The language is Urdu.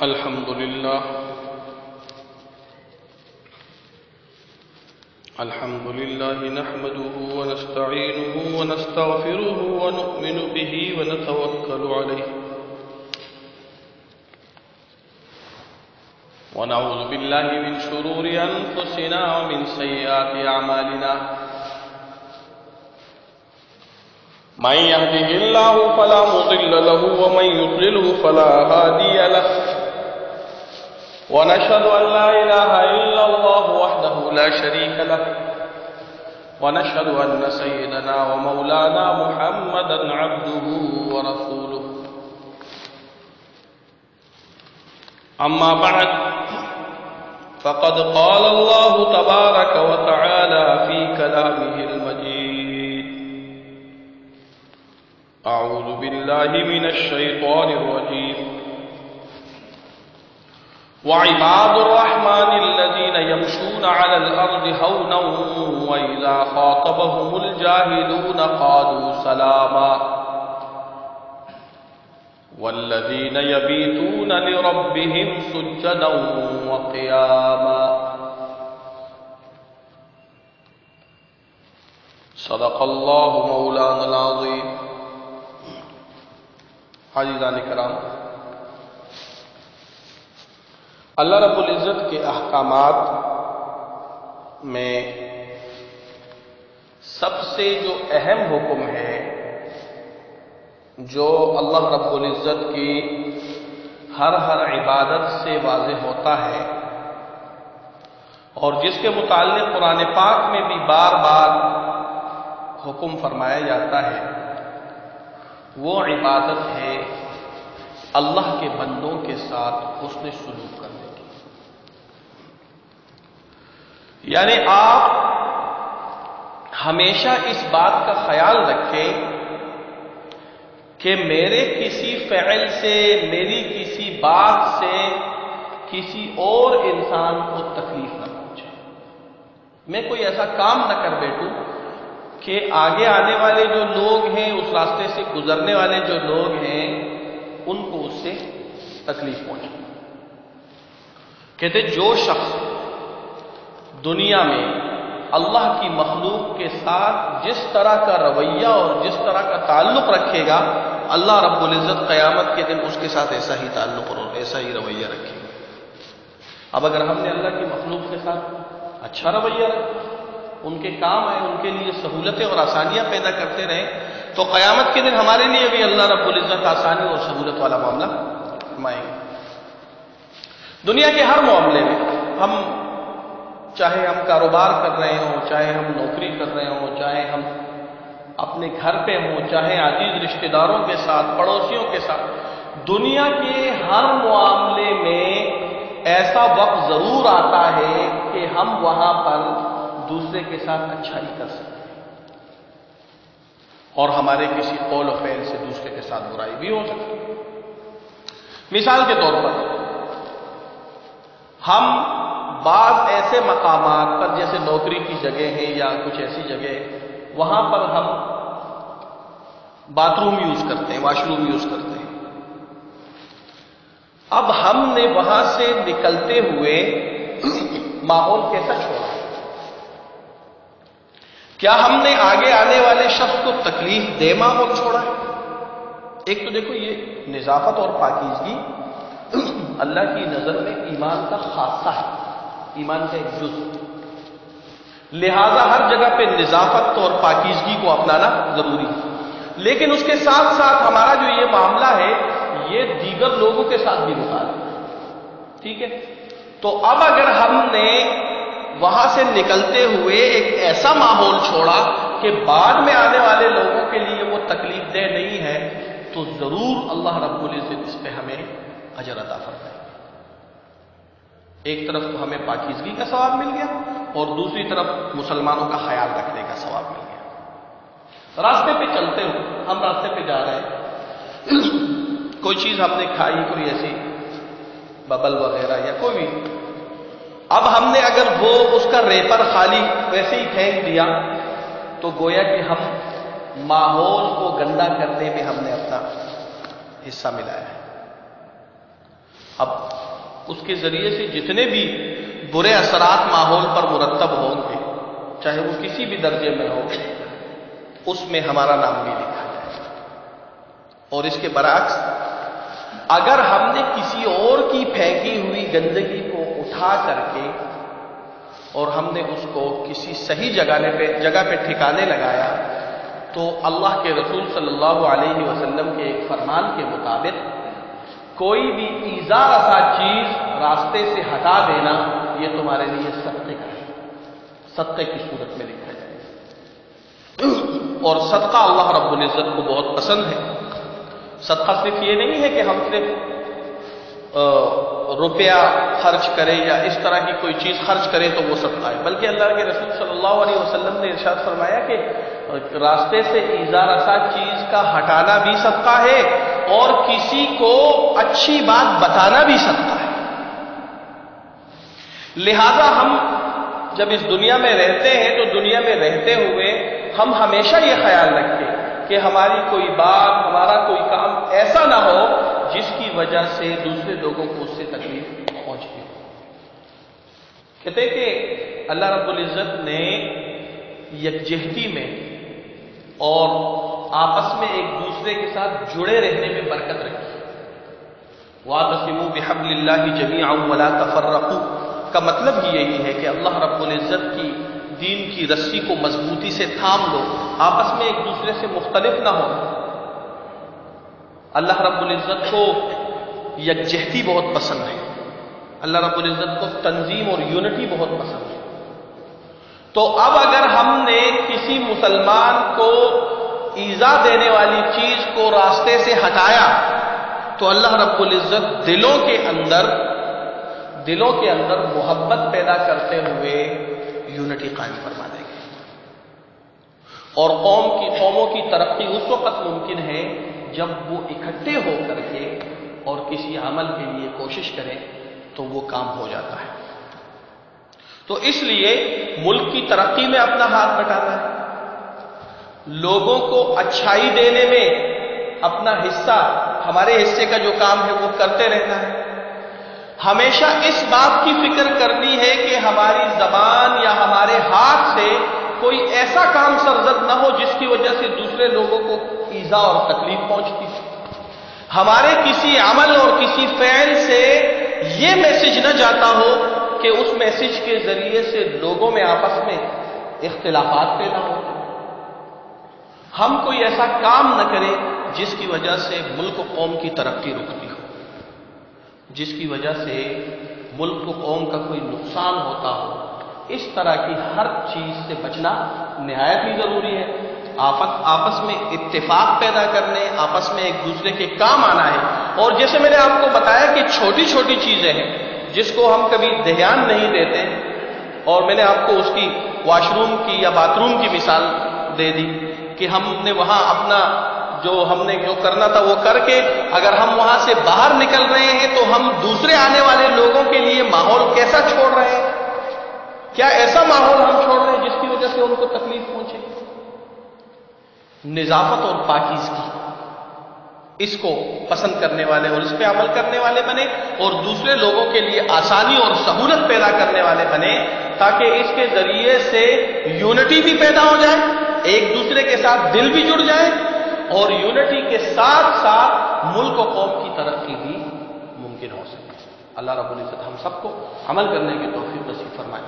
الحمد لله نحمده ونستعينه ونستغفره ونؤمن به ونتوكل عليه ونعوذ بالله من شرور أنفسنا ومن سيئات أعمالنا من يهده الله فلا مضل له ومن يضلله فلا هادي له ونشهد أن لا إله إلا الله وحده لا شريك له ونشهد أن سيدنا ومولانا محمدا عبده ورسوله أما بعد فقد قال الله تبارك وتعالى في كلامه المجيد أعوذ بالله من الشيطان الرجيم وعباد الرحمن الذين يمشون على الأرض هونا وإذا خاطبهم الجاهلون قالوا سلاما والذين يبيتون لربهم سجدا وقياما صدق الله مولانا العظيم. عزیزان کرام، اللہ رب العزت کے احکامات میں سب سے جو اہم حکم ہے، جو اللہ رب العزت کی ہر عبادت سے واضح ہوتا ہے اور جس کے متعلق قرآن پاک میں بھی بار بار حکم فرمایا جاتا ہے، وہ عبادت ہے اللہ کے بندوں کے ساتھ حسن سلوک کرنے کی. یعنی آپ ہمیشہ اس بات کا خیال رکھیں کہ میرے کسی فعل سے، میری کسی بات سے کسی اور انسان کو تکلیف نہ پہنچے. میں کوئی ایسا کام نہ کر بیٹھوں کہ آگے آنے والے جو لوگ ہیں، اس راستے سے گزرنے والے جو لوگ ہیں، ان کو اس سے تکلیف پہنچے. کہتے جو شخص دنیا میں اللہ کی مخلوق کے ساتھ جس طرح کا رویہ اور جس طرح کا تعلق رکھے گا، اللہ رب العزت قیامت کے دن اس کے ساتھ ایسا ہی تعلق اور ایسا ہی رویہ رکھے گا. اب اگر ہم نے اللہ کی مخلوق کے ساتھ اچھا رویہ رکھا، ان کے کام آئے، ان کے لیے سہولتیں اور آسانیاں پیدا کرتے رہے، تو قیامت کے دن ہمارے لیے بھی اللہ رب العزت آسانی اور سہولت والا معاملہ فرمائیں گے. دنیا کے ہر معاملے میں چاہے ہم کاروبار کر رہے ہوں، چاہے ہم نوکری کر رہے ہوں، چاہے ہم اپنے گھر پہ ہوں، چاہے عزیز رشتہ داروں کے ساتھ، پڑوسیوں کے ساتھ، دنیا کے ہر معاملے میں ایسا وقت ضرور آتا ہے کہ ہم وہاں پر دوسرے کے ساتھ اچھائی کر سکتے ہیں اور ہمارے کسی قول و فعل سے دوسرے کے ساتھ برائی بھی ہو سکتی ہے. مثال کے طور پر ہم بعض ایسے مقامات پر، جیسے نوکری کی جگہ ہے یا کچھ ایسی جگہ ہے، وہاں پر ہم باتھ روم یوز کرتے ہیں، واش روم یوز کرتے ہیں. اب ہم نے وہاں سے نکلتے ہوئے ماحول کیسا چھوڑا؟ کیا ہم نے آگے آنے والے شخص کو تکلیف دے ماحول چھوڑا ہے؟ ایک تو دیکھو، یہ نظافت اور پاکیزگی اللہ کی نظر میں ایمان کا خاصہ ہے، ایمان کا ایک جز. لہذا ہر جگہ پہ نظافت اور پاکیزگی کو اپنانا ضروری ہے، لیکن اس کے ساتھ ساتھ ہمارا جو یہ معاملہ ہے، یہ دیگر لوگوں کے ساتھ بھی متعلق ہے. ٹھیک ہے؟ تو اب اگر ہم نے وہاں سے نکلتے ہوئے ایک ایسا ماحول چھوڑا کہ بعد میں آنے والے لوگوں کے لیے وہ تکلیف دہ نہیں ہے، تو ضرور اللہ رب العزت اس پہ ہمیں اجر عطا فرمائے. ایک طرف تو ہمیں پاکیزگی کا ثواب مل گیا اور دوسری طرف مسلمانوں کا خیال رکھنے کا ثواب مل گیا. راستے پہ چلتے ہو، ہم راستے پہ جا رہے ہیں، کوئی چیز ہم نے کھائی، کوئی ایسی ببل وغیرہ یا کوئی بھی، اب ہم نے اگر وہ اس کا ریپر خالی ویسے ہی پھینک دیا تو گویا کہ ہم ماحول کو گندا کرنے میں ہم نے اپنا حصہ ملایا ہے. اب اس کے ذریعے سے جتنے بھی برے اثرات ماحول پر مرتب ہوں گے، چاہے وہ کسی بھی درجے میں ہو، اس میں ہمارا نام بھی لکھا جائے گا۔ اور اس کے برعکس اگر ہم نے کسی اور کی پھینکی ہوئی گندگی کو اٹھا کر کے اور ہم نے اس کو کسی صحیح جگہ پہ ٹھکانے لگایا، تو اللہ کے رسول صلی اللہ علیہ وسلم کے ایک فرمان کے مطابق کوئی بھی ایذا رسا چیز راستے سے ہٹا دینا یہ تمہارے لیے صدقے کا ہے، صدقے کی صورت میں لکھا جائے گا۔ اور صدقہ اللہ رب العزت کو بہت پسند ہے۔ صدقہ صرف یہ نہیں ہے کہ ہم صرف روپیہ خرچ کریں یا اس طرح کی کوئی چیز خرچ کریں تو وہ صدقہ ہے، بلکہ اللہ کے رسول صلی اللہ علیہ وسلم نے ارشاد فرمایا کہ راستے سے ایذا رسا چیز کا ہٹانا بھی صدقہ ہے اور کسی کو اچھی بات بتانا بھی صدقہ ہے۔ لہذا ہم جب اس دنیا میں رہتے ہیں تو دنیا میں رہتے ہوئے ہم ہمیشہ یہ خیال رکھیں کہ ہماری کوئی بات، ہمارا کوئی کام ایسا نہ ہو جس کی وجہ سے دوسرے لوگوں کو اس سے تکلیف پہنچتی ہو۔ کہتے ہیں کہ اللہ رب العزت نے یکجہتی میں اور آپس میں ایک دوسرے کے ساتھ جڑے رہنے میں برکت رکھی۔ وَاعْتَصِمُوا بِحَبْلِ اللَّهِ جَمِيعًا وَلَا تَفَرَّقُوا کا مطلب ہی یہی ہے کہ اللہ رب العزت کی دین کی رسی کو مضبوطی سے تھام لو، آپس میں ایک دوسرے سے مختلف نہ ہو۔ اللہ رب العزت کو یکجہتی بہت پسند ہے، اللہ رب العزت کو تنظیم اور یونٹی بہت پسند ہے۔ تو اب اگر ہم نے کسی مسلمان کو ایذا دینے والی چیز کو راستے سے ہٹایا تو اللہ رب العزت دلوں کے اندر محبت پیدا کرتے ہوئے یونٹی قائم فرما دیں گے۔ اور قوموں کی ترقی اس وقت ممکن ہے جب وہ اکٹھے ہو کر کے اور کسی عمل کے لیے کوشش کریں تو وہ کام ہو جاتا ہے۔ تو اس لیے ملک کی ترقی میں اپنا ہاتھ بٹانا ہے، لوگوں کو اچھائی دینے میں اپنا حصہ، ہمارے حصے کا جو کام ہے وہ کرتے رہنا ہے۔ ہمیشہ اس بات کی فکر کرنی ہے کہ ہماری زبان یا ہمارے ہاتھ سے کوئی ایسا کام سرزد نہ ہو جس کی وجہ سے دوسرے لوگوں کو ایذا اور تکلیف پہنچتی ہے۔ ہمارے کسی عمل اور کسی فعل سے یہ میسج نہ جاتا ہو کہ اس میسج کے ذریعے سے لوگوں میں آپس میں اختلافات پیدا ہو۔ ہم کوئی ایسا کام نہ کریں جس کی وجہ سے ملک و قوم کی ترقی رکتی ہو، جس کی وجہ سے ملک و قوم کا کوئی نقصان ہوتا ہو۔ اس طرح کی ہر چیز سے بچنا نہایت ہی ضروری ہے۔ آپس میں اتفاق پیدا کرنے، آپس میں ایک دوسرے کے کام آنا ہے۔ اور جیسے میں نے آپ کو بتایا کہ چھوٹی چھوٹی چیزیں ہیں جس کو ہم کبھی دھیان نہیں دیتے، اور میں نے آپ کو اس کی واش روم کی یا باتھ روم کی مثال دے دی کہ ہم نے وہاں اپنا جو کرنا تھا وہ کر کے اگر ہم وہاں سے باہر نکل رہے ہیں تو ہم دوسرے آنے والے لوگوں کے لیے ماحول کیسا چھوڑ رہے ہیں؟ کیا ایسا ماحول ہم چھوڑ رہے ہیں جس کی وجہ سے ان کو تکلیف پہنچے؟ نظافت اور پاکیزگی، اس کو پسند کرنے والے اور اس پہ عمل کرنے والے بنے، اور دوسرے لوگوں کے لیے آسانی اور سہولت پیدا کرنے والے بنے، تاکہ اس کے ذریعے سے یونٹی بھی پیدا ہو جائے، ایک دوسرے کے ساتھ دل بھی جڑ جائے، اور یونٹی کے ساتھ ساتھ ملک و قوم کی ترقی بھی ممکن ہو سکے۔ اللہ رب العزت ہم سب کو عمل کرنے کی توفیق نصیب فرمائے۔